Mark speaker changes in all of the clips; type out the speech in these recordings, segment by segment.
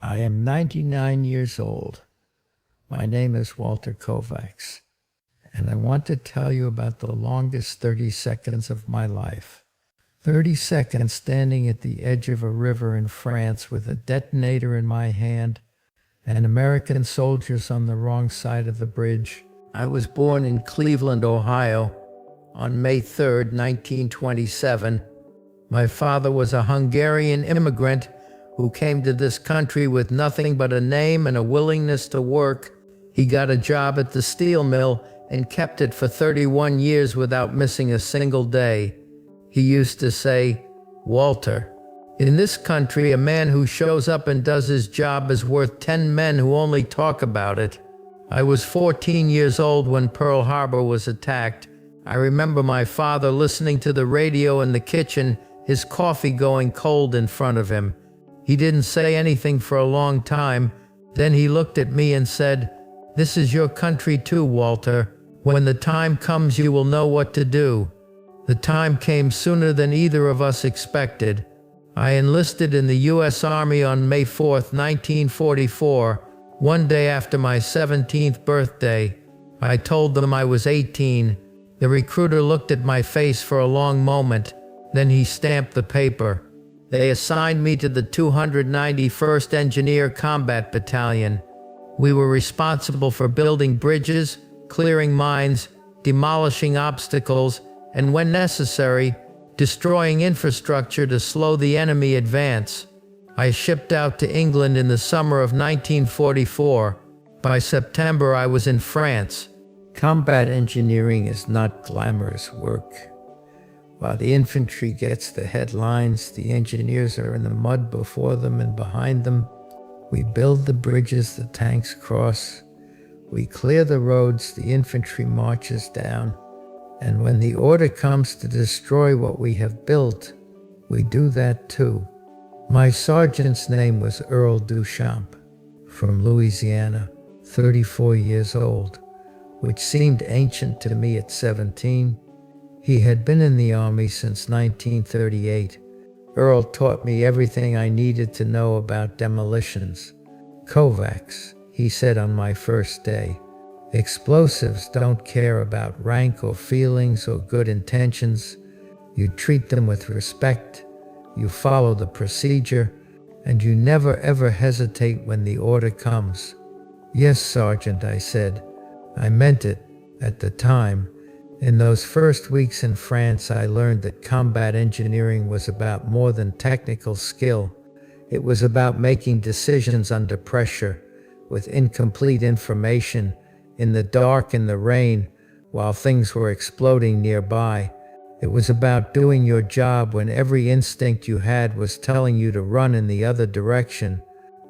Speaker 1: I am 99 years old. My name is Walter Kovacs, and I want to tell you about the longest 30 seconds of my life. 30 seconds standing at the edge of a river in France with a detonator in my hand and American soldiers on the wrong side of the bridge. I was born in Cleveland, Ohio, on May 3rd, 1927. My father was a Hungarian immigrant who came to this country with nothing but a name and a willingness to work. He got a job at the steel mill and kept it for 31 years without missing a single day. He used to say, "Walter, in this country, a man who shows up and does his job is worth 10 men who only talk about it." I was 14 years old when Pearl Harbor was attacked. I remember my father listening to the radio in the kitchen, his coffee going cold in front of him. He didn't say anything for a long time. Then he looked at me and said, "This is your country too, Walter. When the time comes, you will know what to do." The time came sooner than either of us expected. I enlisted in the U.S. Army on May 4th, 1944, one day after my 17th birthday. I told them I was 18. The recruiter looked at my face for a long moment. Then he stamped the paper. They assigned me to the 291st Engineer Combat Battalion. We were responsible for building bridges, clearing mines, demolishing obstacles, and when necessary, destroying infrastructure to slow the enemy advance. I shipped out to England in the summer of 1944. By September, I was in France. Combat engineering is not glamorous work. While the infantry gets the headlines, the engineers are in the mud before them and behind them. We build the bridges the tanks cross. We clear the roads the infantry marches down. And when the order comes to destroy what we have built, we do that too. My sergeant's name was Earl Duchamp, from Louisiana, 34 years old, which seemed ancient to me at 17. He had been in the Army since 1938. Earl taught me everything I needed to know about demolitions. "Kovacs," he said on my first day, "explosives don't care about rank or feelings or good intentions. You treat them with respect, you follow the procedure, and you never ever hesitate when the order comes." "Yes, Sergeant," I said. I meant it at the time. In those first weeks in France, I learned that combat engineering was about more than technical skill. It was about making decisions under pressure, with incomplete information, in the dark and the rain, while things were exploding nearby. It was about doing your job when every instinct you had was telling you to run in the other direction.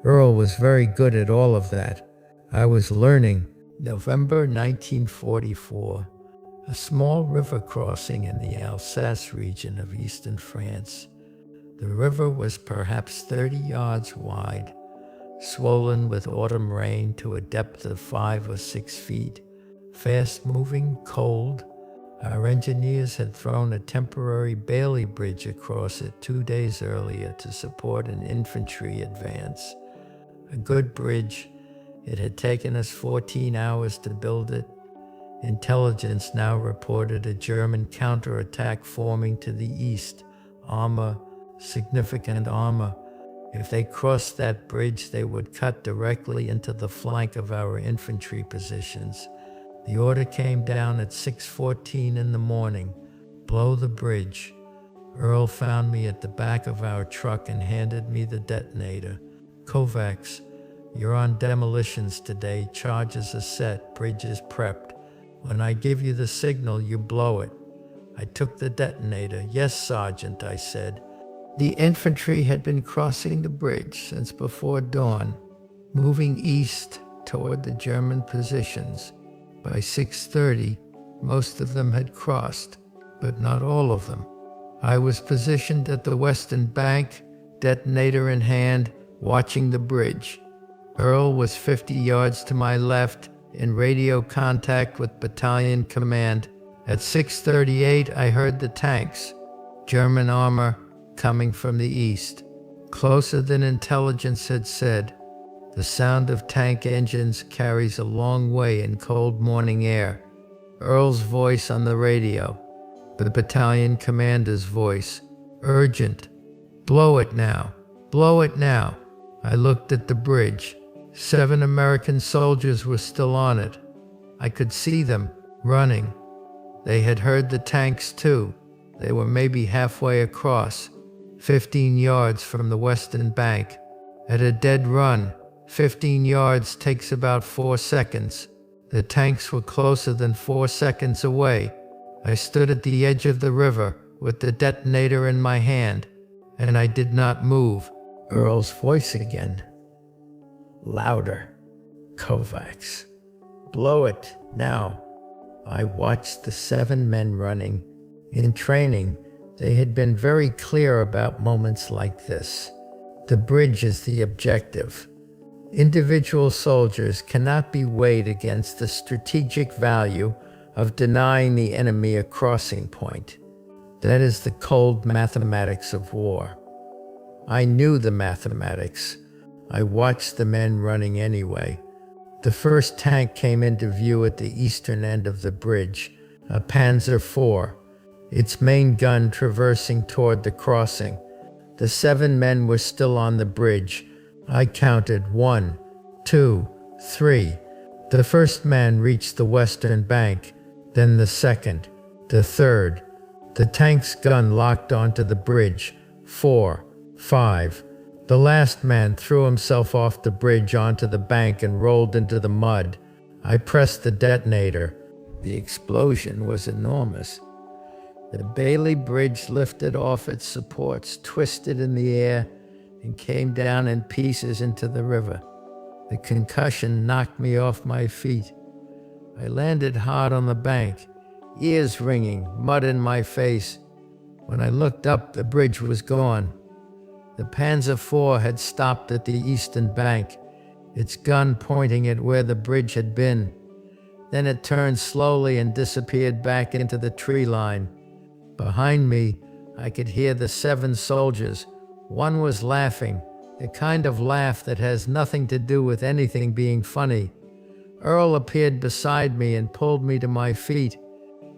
Speaker 1: Earl was very good at all of that. I was learning. November 1944. A small river crossing in the Alsace region of eastern France. The river was perhaps 30 yards wide, swollen with autumn rain to a depth of 5 or 6 feet. Fast-moving, cold. Our engineers had thrown a temporary Bailey bridge across it 2 days earlier to support an infantry advance. A good bridge. It had taken us 14 hours to build it. Intelligence now reported a German counterattack forming to the east. Armor, significant armor. If they crossed that bridge, they would cut directly into the flank of our infantry positions. The order came down at 6:14 in the morning. Blow the bridge. Earl found me at the back of our truck and handed me the detonator. "Kovacs, you're on demolitions today. Charges are set. Bridge is prepped. When I give you the signal, you blow it." I took the detonator. "Yes, Sergeant," I said. The infantry had been crossing the bridge since before dawn, moving east toward the German positions. By 6:30, most of them had crossed, but not all of them. I was positioned at the western bank, detonator in hand, watching the bridge. Earl was 50 yards to my left, in radio contact with battalion command. At 6:38, I heard the tanks, German armor, coming from the east. Closer than intelligence had said. The sound of tank engines carries a long way in cold morning air. Earl's voice on the radio. The battalion commander's voice. Urgent. Blow it now. Blow it now. I looked at the bridge. 7 American soldiers were still on it. I could see them, running. They had heard the tanks too. They were maybe halfway across, 15 yards from the western bank. At a dead run, 15 yards takes about 4 seconds. The tanks were closer than 4 seconds away. I stood at the edge of the river with the detonator in my hand, and I did not move. Earl's voice again. Louder. Kovacs. Blow it, now. I watched the 7 men running. In training, they had been very clear about moments like this. The bridge is the objective. Individual soldiers cannot be weighed against the strategic value of denying the enemy a crossing point. That is the cold mathematics of war. I knew the mathematics. I watched the men running anyway. The first tank came into view at the eastern end of the bridge, a Panzer IV, its main gun traversing toward the crossing. The 7 men were still on the bridge. I counted 1, 2, 3. The first man reached the western bank, then the second, the third. The tank's gun locked onto the bridge. 4, 5. The last man threw himself off the bridge onto the bank and rolled into the mud. I pressed the detonator. The explosion was enormous. The Bailey Bridge lifted off its supports, twisted in the air, and came down in pieces into the river. The concussion knocked me off my feet. I landed hard on the bank, ears ringing, mud in my face. When I looked up, the bridge was gone. The Panzer IV had stopped at the eastern bank, its gun pointing at where the bridge had been. Then it turned slowly and disappeared back into the tree line. Behind me, I could hear the 7 soldiers. One was laughing, the kind of laugh that has nothing to do with anything being funny. Earl appeared beside me and pulled me to my feet.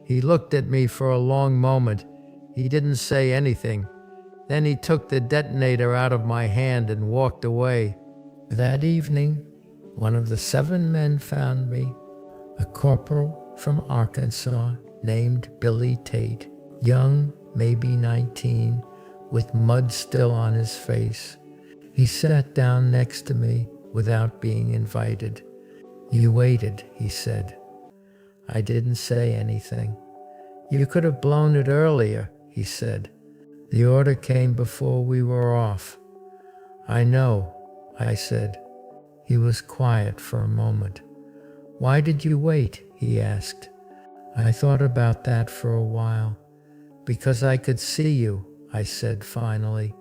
Speaker 1: He looked at me for a long moment. He didn't say anything. Then he took the detonator out of my hand and walked away. That evening, one of the 7 men found me, a corporal from Arkansas named Billy Tate, young, maybe 19, with mud still on his face. He sat down next to me without being invited. You waited, he said. I didn't say anything. You could have blown it earlier, he said. The order came before we were off. I know, I said. He was quiet for a moment. Why did you wait? He asked. I thought about that for a while. Because I could see you, I said finally.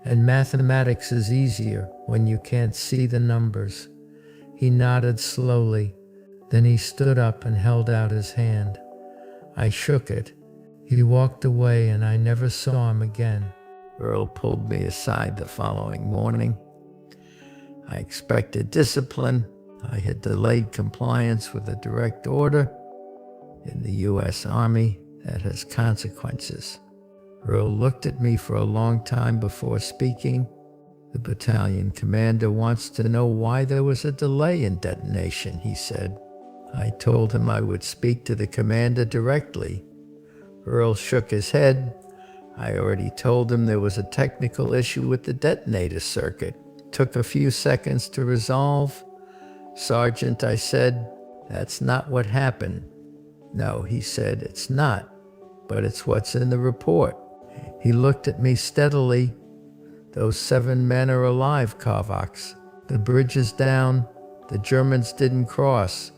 Speaker 1: And mathematics is easier when you can't see the numbers. He nodded slowly. Then he stood up and held out his hand. I shook it. He walked away and I never saw him again. Earl pulled me aside the following morning. I expected discipline. I had delayed compliance with a direct order. In the U.S. Army, that has consequences. Earl looked at me for a long time before speaking. The battalion commander wants to know why there was a delay in detonation, he said. I told him I would speak to the commander directly. Earl shook his head. I already told him there was a technical issue with the detonator circuit. Took a few seconds to resolve. Sergeant, I said, that's not what happened. No, he said, it's not, but it's what's in the report. He looked at me steadily. Those 7 men are alive, Kovacs. The bridge is down. The Germans didn't cross.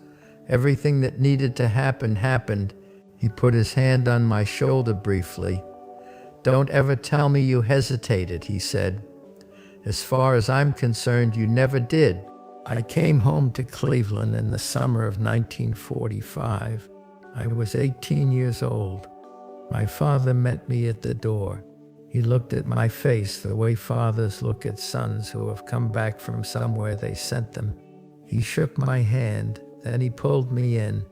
Speaker 1: Everything that needed to happen happened. He put his hand on my shoulder briefly. Don't ever tell me you hesitated, he said. As far as I'm concerned, you never did. I came home to Cleveland in the summer of 1945. I was 18 years old. My father met me at the door. He looked at my face the way fathers look at sons who have come back from somewhere they sent them. He shook my hand, then he pulled me in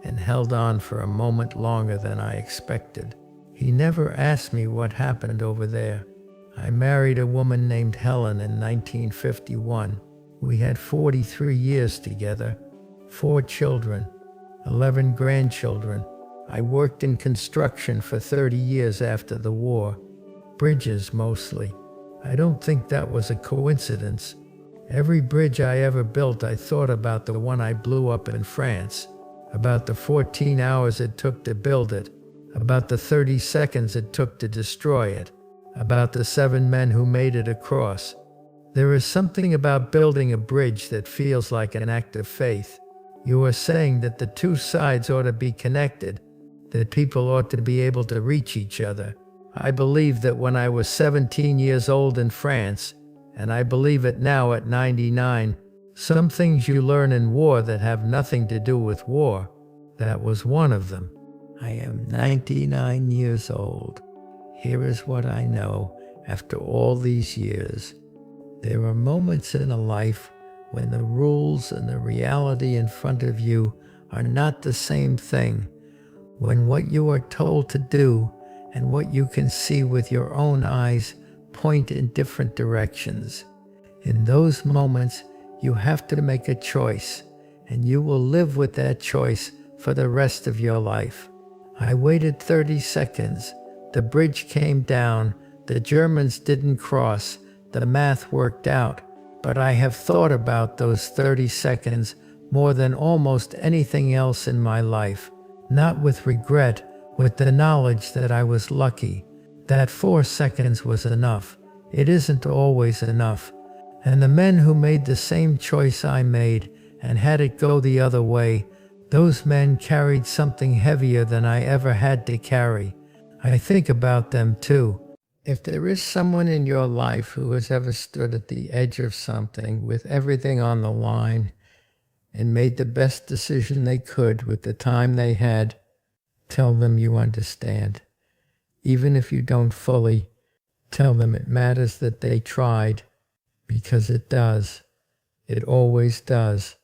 Speaker 1: and held on for a moment longer than I expected. He never asked me what happened over there. I married a woman named Helen in 1951. We had 43 years together, 4 children, 11 grandchildren. I worked in construction for 30 years after the war, bridges mostly. I don't think that was a coincidence. Every bridge I ever built, I thought about the one I blew up in France, about the 14 hours it took to build it, about the 30 seconds it took to destroy it, about the 7 men who made it across. There is something about building a bridge that feels like an act of faith. You are saying that the 2 sides ought to be connected, that people ought to be able to reach each other. I believed that when I was 17 years old in France, and I believe it now at 99. Some things you learn in war that have nothing to do with war. That was one of them. I am 99 years old. Here is what I know after all these years. There are moments in a life when the rules and the reality in front of you are not the same thing. When what you are told to do and what you can see with your own eyes point in different directions. In those moments, you have to make a choice, and you will live with that choice for the rest of your life. I waited 30 seconds. The bridge came down. The Germans didn't cross. The math worked out. But I have thought about those 30 seconds more than almost anything else in my life. Not with regret, with the knowledge that I was lucky. That 4 seconds was enough. It isn't always enough. And the men who made the same choice I made and had it go the other way, those men carried something heavier than I ever had to carry. I think about them too. If there is someone in your life who has ever stood at the edge of something with everything on the line and made the best decision they could with the time they had, tell them you understand. Even if you don't fully, tell them it matters that they tried, because it does. It always does.